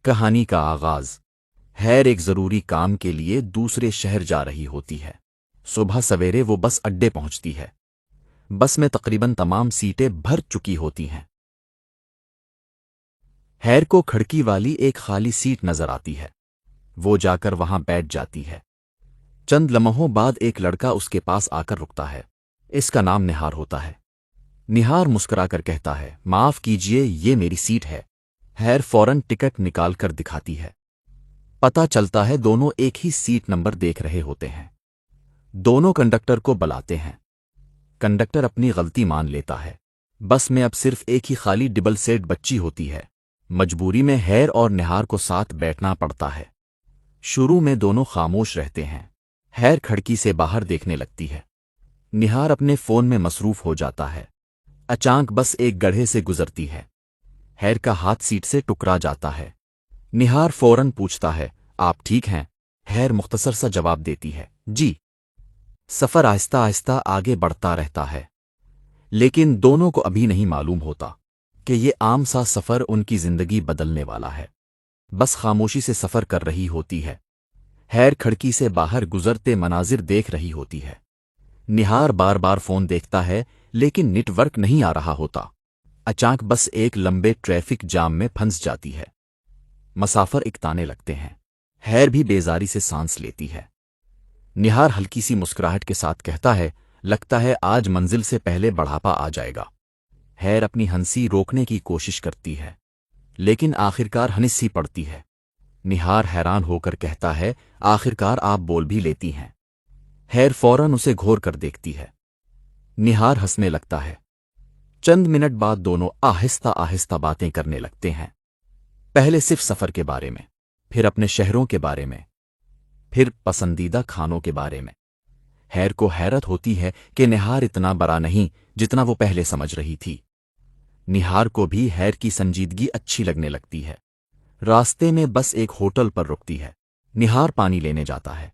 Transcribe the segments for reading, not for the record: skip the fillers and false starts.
کہانی کا آغاز۔ ہیر ایک ضروری کام کے لیے دوسرے شہر جا رہی ہوتی ہے۔ صبح سویرے وہ بس اڈے پہنچتی ہے۔ بس میں تقریباً تمام سیٹیں بھر چکی ہوتی ہیں۔ ہیر کو کھڑکی والی ایک خالی سیٹ نظر آتی ہے۔ وہ جا کر وہاں بیٹھ جاتی ہے۔ چند لمحوں بعد ایک لڑکا اس کے پاس آ کر رکتا ہے۔ اس کا نام نہار ہوتا ہے۔ نہار مسکرا کر کہتا ہے، معاف کیجئے، یہ میری سیٹ ہے۔ ہیر فوراً ٹکٹ نکال کر دکھاتی ہے۔ پتہ چلتا ہے دونوں ایک ہی سیٹ نمبر دیکھ رہے ہوتے ہیں۔ دونوں کنڈکٹر کو بلاتے ہیں۔ کنڈکٹر اپنی غلطی مان لیتا ہے۔ بس میں اب صرف ایک ہی خالی ڈبل سیٹ بچی ہوتی ہے۔ مجبوری میں ہیر اور نہار کو ساتھ بیٹھنا پڑتا ہے۔ شروع میں دونوں خاموش رہتے ہیں۔ ہیر کھڑکی سے باہر دیکھنے لگتی ہے۔ نہار اپنے فون میں مصروف ہو جاتا ہے۔ اچانک بس ایک گڑھے سے گزرتی ہے۔ ہیر کا ہاتھ سیٹ سے ٹکرا جاتا ہے۔ نہار فوراً پوچھتا ہے، آپ ٹھیک ہیں؟ ہیر مختصر سا جواب دیتی ہے، جی۔ سفر آہستہ آہستہ آگے بڑھتا رہتا ہے، لیکن دونوں کو ابھی نہیں معلوم ہوتا کہ یہ عام سا سفر ان کی زندگی بدلنے والا ہے۔ بس خاموشی سے سفر کر رہی ہوتی ہے۔ ہیر کھڑکی سے باہر گزرتے مناظر دیکھ رہی ہوتی ہے۔ نہار بار بار فون دیکھتا ہے، لیکن نیٹ ورک نہیں آ رہا ہوتا۔ اچانک بس ایک لمبے ٹریفک جام میں پھنس جاتی ہے۔ مسافر اکتانے لگتے ہیں۔ ہیر بھی بیزاری سے سانس لیتی ہے۔ نہار ہلکی سی مسکراہٹ کے ساتھ کہتا ہے، لگتا ہے آج منزل سے پہلے بڑھاپا آ جائے گا۔ ہیر اپنی ہنسی روکنے کی کوشش کرتی ہے، لیکن آخرکار ہنسی پڑتی ہے۔ نہار حیران ہو کر کہتا ہے، آخرکار آپ بول بھی لیتی ہیں۔ ہیر فوراً اسے گھور کر دیکھتی ہے۔ نہار ہنسنے لگتا ہے۔ چند منٹ بعد دونوں آہستہ آہستہ باتیں کرنے لگتے ہیں۔ پہلے صرف سفر کے بارے میں، پھر اپنے شہروں کے بارے میں، پھر پسندیدہ کھانوں کے بارے میں۔ ہیر کو حیرت ہوتی ہے کہ نہار اتنا بڑا نہیں جتنا وہ پہلے سمجھ رہی تھی۔ نہار کو بھی ہیر کی سنجیدگی اچھی لگنے لگتی ہے۔ راستے میں بس ایک ہوٹل پر رکتی ہے۔ نہار پانی لینے جاتا ہے۔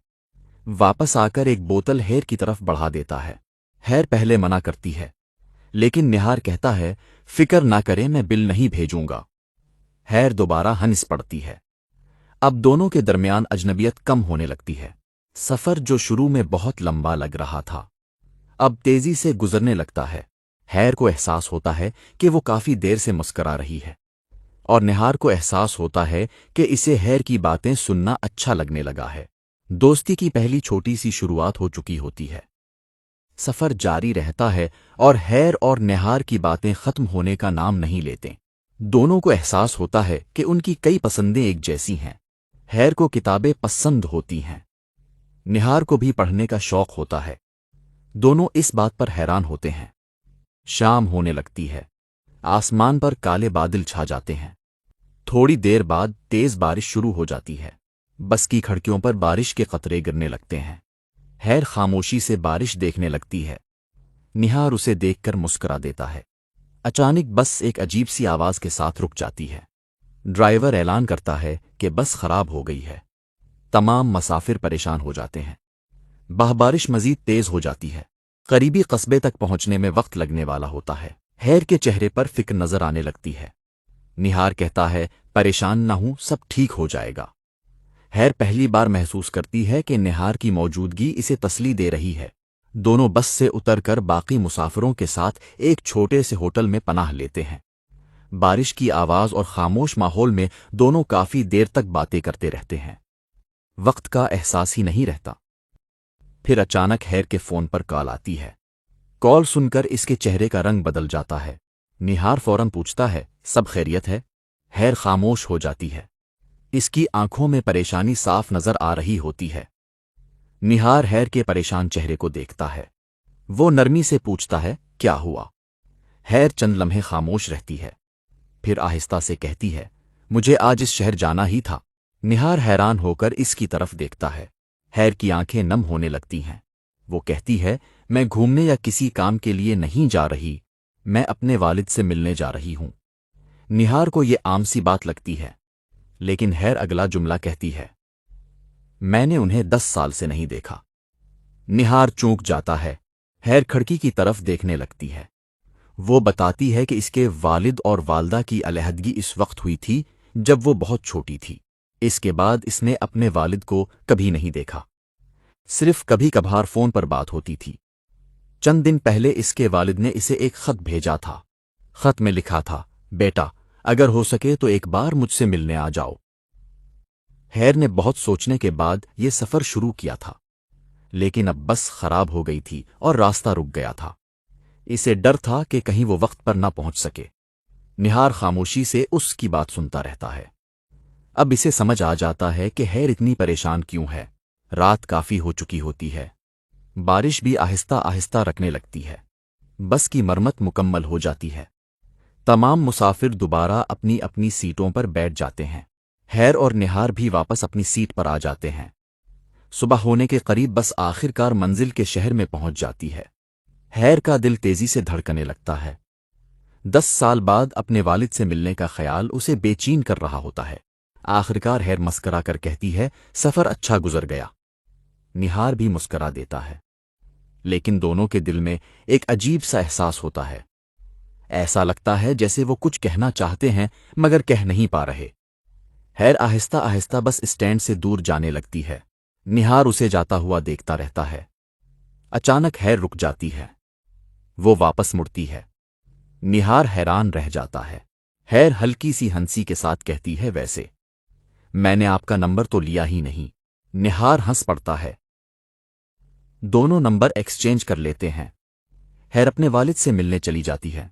واپس آ کر ایک بوتل ہیر کی طرف بڑھا دیتا ہے۔ ہیر پہلے منع کرتی ہے، لیکن نہار کہتا ہے، فکر نہ کریں، میں بل نہیں بھیجوں گا۔ ہیر دوبارہ ہنس پڑتی ہے۔ اب دونوں کے درمیان اجنبیت کم ہونے لگتی ہے۔ سفر جو شروع میں بہت لمبا لگ رہا تھا، اب تیزی سے گزرنے لگتا ہے۔ ہیر کو احساس ہوتا ہے کہ وہ کافی دیر سے مسکرا رہی ہے، اور نہار کو احساس ہوتا ہے کہ اسے ہیر کی باتیں سننا اچھا لگنے لگا ہے۔ دوستی کی پہلی چھوٹی سی شروعات ہو چکی ہوتی ہے۔ سفر جاری رہتا ہے اور ہیر اور نہار کی باتیں ختم ہونے کا نام نہیں لیتے۔ دونوں کو احساس ہوتا ہے کہ ان کی کئی پسندیں ایک جیسی ہیں۔ ہیر کو کتابیں پسند ہوتی ہیں، نہار کو بھی پڑھنے کا شوق ہوتا ہے۔ دونوں اس بات پر حیران ہوتے ہیں۔ شام ہونے لگتی ہے۔ آسمان پر کالے بادل چھا جاتے ہیں۔ تھوڑی دیر بعد تیز بارش شروع ہو جاتی ہے۔ بس کی کھڑکیوں پر بارش کے قطرے گرنے لگتے ہیں۔ ہیر خاموشی سے بارش دیکھنے لگتی ہے۔ نہار اسے دیکھ کر مسکرا دیتا ہے۔ اچانک بس ایک عجیب سی آواز کے ساتھ رک جاتی ہے۔ ڈرائیور اعلان کرتا ہے کہ بس خراب ہو گئی ہے۔ تمام مسافر پریشان ہو جاتے ہیں۔ بارش مزید تیز ہو جاتی ہے۔ قریبی قصبے تک پہنچنے میں وقت لگنے والا ہوتا ہے۔ ہیر کے چہرے پر فکر نظر آنے لگتی ہے۔ نہار کہتا ہے، پریشان نہ ہوں، سب ٹھیک ہو جائے گا۔ ہیر پہلی بار محسوس کرتی ہے کہ نہار کی موجودگی اسے تسلی دے رہی ہے۔ دونوں بس سے اتر کر باقی مسافروں کے ساتھ ایک چھوٹے سے ہوٹل میں پناہ لیتے ہیں۔ بارش کی آواز اور خاموش ماحول میں دونوں کافی دیر تک باتیں کرتے رہتے ہیں۔ وقت کا احساس ہی نہیں رہتا۔ پھر اچانک ہیر کے فون پر کال آتی ہے۔ کال سن کر اس کے چہرے کا رنگ بدل جاتا ہے۔ نہار فوراً پوچھتا ہے، سب خیریت ہے؟ ہیر خاموش ہو جاتی ہے۔ اس کی آنکھوں میں پریشانی صاف نظر آ رہی ہوتی ہے۔ نہار ہیر کے پریشان چہرے کو دیکھتا ہے۔ وہ نرمی سے پوچھتا ہے، کیا ہوا؟ ہیر چند لمحے خاموش رہتی ہے، پھر آہستہ سے کہتی ہے، مجھے آج اس شہر جانا ہی تھا۔ نہار حیران ہو کر اس کی طرف دیکھتا ہے۔ ہیر کی آنکھیں نم ہونے لگتی ہیں۔ وہ کہتی ہے، میں گھومنے یا کسی کام کے لیے نہیں جا رہی، میں اپنے والد سے ملنے جا رہی ہوں۔ نہار کو یہ عام سی بات لگتی ہے، لیکن ہیر اگلا جملہ کہتی ہے، میں نے انہیں 10 سال سے نہیں دیکھا۔ نہار چونک جاتا ہے۔ ہیر کھڑکی کی طرف دیکھنے لگتی ہے۔ وہ بتاتی ہے کہ اس کے والد اور والدہ کی علیحدگی اس وقت ہوئی تھی جب وہ بہت چھوٹی تھی۔ اس کے بعد اس نے اپنے والد کو کبھی نہیں دیکھا، صرف کبھی کبھار فون پر بات ہوتی تھی۔ چند دن پہلے اس کے والد نے اسے ایک خط بھیجا تھا۔ خط میں لکھا تھا، بیٹا اگر ہو سکے تو ایک بار مجھ سے ملنے آ جاؤ۔ ہیر نے بہت سوچنے کے بعد یہ سفر شروع کیا تھا، لیکن اب بس خراب ہو گئی تھی اور راستہ رک گیا تھا۔ اسے ڈر تھا کہ کہیں وہ وقت پر نہ پہنچ سکے۔ نہار خاموشی سے اس کی بات سنتا رہتا ہے۔ اب اسے سمجھ آ جاتا ہے کہ ہیر اتنی پریشان کیوں ہے۔ رات کافی ہو چکی ہوتی ہے، بارش بھی آہستہ آہستہ رکنے لگتی ہے، بس کی مرمت مکمل ہو جاتی ہے۔ تمام مسافر دوبارہ اپنی اپنی سیٹوں پر بیٹھ جاتے ہیں۔ ہیر اور نہار بھی واپس اپنی سیٹ پر آ جاتے ہیں۔ صبح ہونے کے قریب بس آخر کار منزل کے شہر میں پہنچ جاتی ہے۔ ہیر کا دل تیزی سے دھڑکنے لگتا ہے۔ 10 سال بعد اپنے والد سے ملنے کا خیال اسے بے چین کر رہا ہوتا ہے۔ آخرکار ہیر مسکرا کر کہتی ہے، سفر اچھا گزر گیا۔ نہار بھی مسکرا دیتا ہے، لیکن دونوں کے دل میں ایک عجیب سا احساس ہوتا ہے۔ ایسا لگتا ہے جیسے وہ کچھ کہنا چاہتے ہیں مگر کہہ نہیں پا رہے۔ ہیر آہستہ آہستہ بس اسٹینڈ سے دور جانے لگتی ہے۔ نہار اسے جاتا ہوا دیکھتا رہتا ہے۔ اچانک ہیر رک جاتی ہے، وہ واپس مڑتی ہے۔ نہار حیران رہ جاتا ہے۔ ہیر ہلکی سی ہنسی کے ساتھ کہتی ہے، ویسے میں نے آپ کا نمبر تو لیا ہی نہیں۔ نہار ہنس پڑتا ہے۔ دونوں نمبر ایکسچینج کر لیتے ہیں۔ ہیر اپنے والد سے ملنے چلی جاتی ہے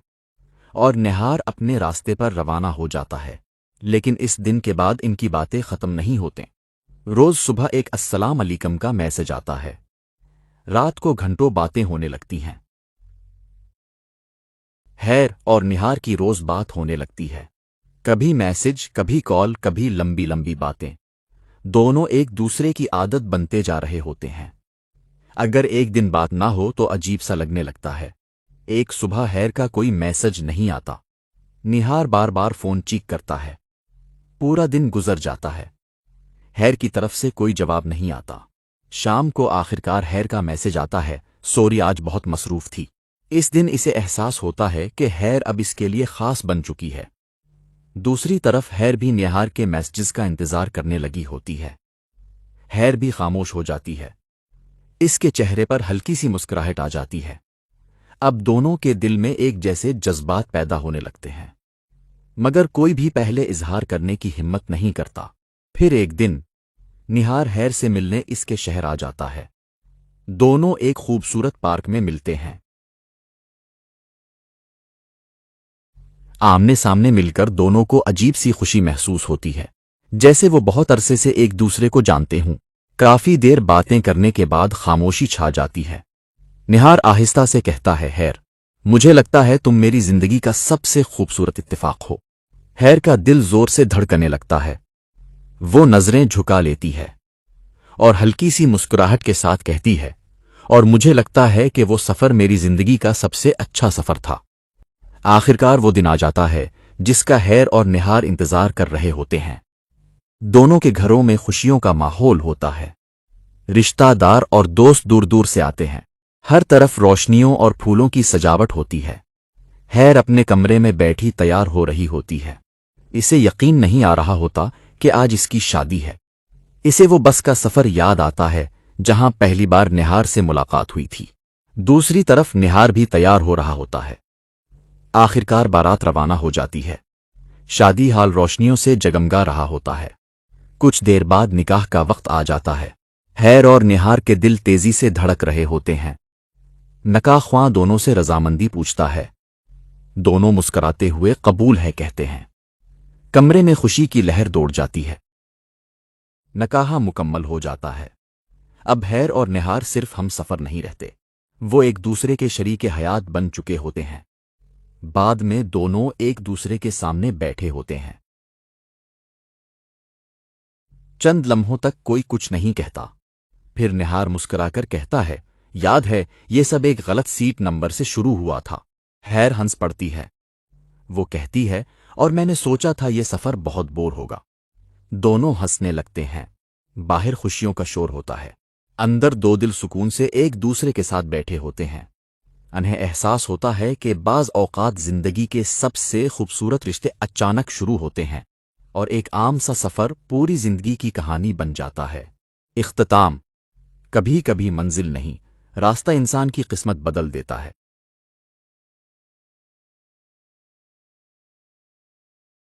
اور نہار اپنے راستے پر روانہ ہو جاتا ہے۔ لیکن اس دن کے بعد ان کی باتیں ختم نہیں ہوتے۔ روز صبح ایک السلام علیکم کا میسج آتا ہے، رات کو گھنٹوں باتیں ہونے لگتی ہیں۔ ہیر اور نہار کی روز بات ہونے لگتی ہے، کبھی میسج، کبھی کال، کبھی لمبی لمبی باتیں۔ دونوں ایک دوسرے کی عادت بنتے جا رہے ہوتے ہیں۔ اگر ایک دن بات نہ ہو تو عجیب سا لگنے لگتا ہے۔ ایک صبح ہیر کا کوئی میسج نہیں آتا۔ نہار بار بار فون چیک کرتا ہے۔ پورا دن گزر جاتا ہے، ہیر کی طرف سے کوئی جواب نہیں آتا۔ شام کو آخرکار ہیر کا میسج آتا ہے، سوری آج بہت مصروف تھی۔ اس دن اسے احساس ہوتا ہے کہ ہیر اب اس کے لیے خاص بن چکی ہے۔ دوسری طرف ہیر بھی نہار کے میسجز کا انتظار کرنے لگی ہوتی ہے۔ ہیر بھی خاموش ہو جاتی ہے، اس کے چہرے پر ہلکی سی مسکراہٹ آ جاتی ہے۔ اب دونوں کے دل میں ایک جیسے جذبات پیدا ہونے لگتے ہیں، مگر کوئی بھی پہلے اظہار کرنے کی ہمت نہیں کرتا۔ پھر ایک دن نہار ہیر سے ملنے اس کے شہر آ جاتا ہے۔ دونوں ایک خوبصورت پارک میں ملتے ہیں۔ آمنے سامنے مل کر دونوں کو عجیب سی خوشی محسوس ہوتی ہے، جیسے وہ بہت عرصے سے ایک دوسرے کو جانتے ہوں۔ کافی دیر باتیں کرنے کے بعد خاموشی چھا جاتی ہے۔ نہار آہستہ سے کہتا ہے، ہیر مجھے لگتا ہے تم میری زندگی کا سب سے خوبصورت اتفاق ہو۔ ہیر کا دل زور سے دھڑکنے لگتا ہے۔ وہ نظریں جھکا لیتی ہے اور ہلکی سی مسکراہٹ کے ساتھ کہتی ہے، اور مجھے لگتا ہے کہ وہ سفر میری زندگی کا سب سے اچھا سفر تھا۔ آخرکار وہ دن آ جاتا ہے جس کا ہیر اور نہار انتظار کر رہے ہوتے ہیں۔ دونوں کے گھروں میں خوشیوں کا ماحول ہوتا ہے۔ رشتہ دار اور دوست دور دور سے آتے ہیں۔ ہر طرف روشنیوں اور پھولوں کی سجاوٹ ہوتی ہے۔ ہیر اپنے کمرے میں بیٹھی تیار ہو رہی ہوتی ہے۔ اسے یقین نہیں آ رہا ہوتا کہ آج اس کی شادی ہے۔ اسے وہ بس کا سفر یاد آتا ہے جہاں پہلی بار نہار سے ملاقات ہوئی تھی۔ دوسری طرف نہار بھی تیار ہو رہا ہوتا ہے۔ آخرکار بارات روانہ ہو جاتی ہے۔ شادی ہال روشنیوں سے جگمگا رہا ہوتا ہے۔ کچھ دیر بعد نکاح کا وقت آ جاتا ہے۔ ہیر اور نہار کے دل تیزی سے دھڑک رہے ہوتے ہیں۔ نکاح خواں دونوں سے رضامندی پوچھتا ہے۔ دونوں مسکراتے ہوئے قبول ہے کہتے ہیں۔ کمرے میں خوشی کی لہر دوڑ جاتی ہے۔ نکاح مکمل ہو جاتا ہے۔ اب ہیر اور نہار صرف ہم سفر نہیں رہتے، وہ ایک دوسرے کے شریک حیات بن چکے ہوتے ہیں۔ بعد میں دونوں ایک دوسرے کے سامنے بیٹھے ہوتے ہیں۔ چند لمحوں تک کوئی کچھ نہیں کہتا۔ پھر نہار مسکرا کر کہتا ہے، یاد ہے یہ سب ایک غلط سیٹ نمبر سے شروع ہوا تھا۔ ہیر ہنس پڑتی ہے۔ وہ کہتی ہے، اور میں نے سوچا تھا یہ سفر بہت بور ہوگا۔ دونوں ہنسنے لگتے ہیں۔ باہر خوشیوں کا شور ہوتا ہے۔ اندر دو دل سکون سے ایک دوسرے کے ساتھ بیٹھے ہوتے ہیں۔ انہیں احساس ہوتا ہے کہ بعض اوقات زندگی کے سب سے خوبصورت رشتے اچانک شروع ہوتے ہیں۔ اور ایک عام سا سفر پوری زندگی کی کہانی بن جاتا ہے۔ اختتام: کبھی کبھی منزل نہیں، راستہ انسان کی قسمت بدل دیتا ہے۔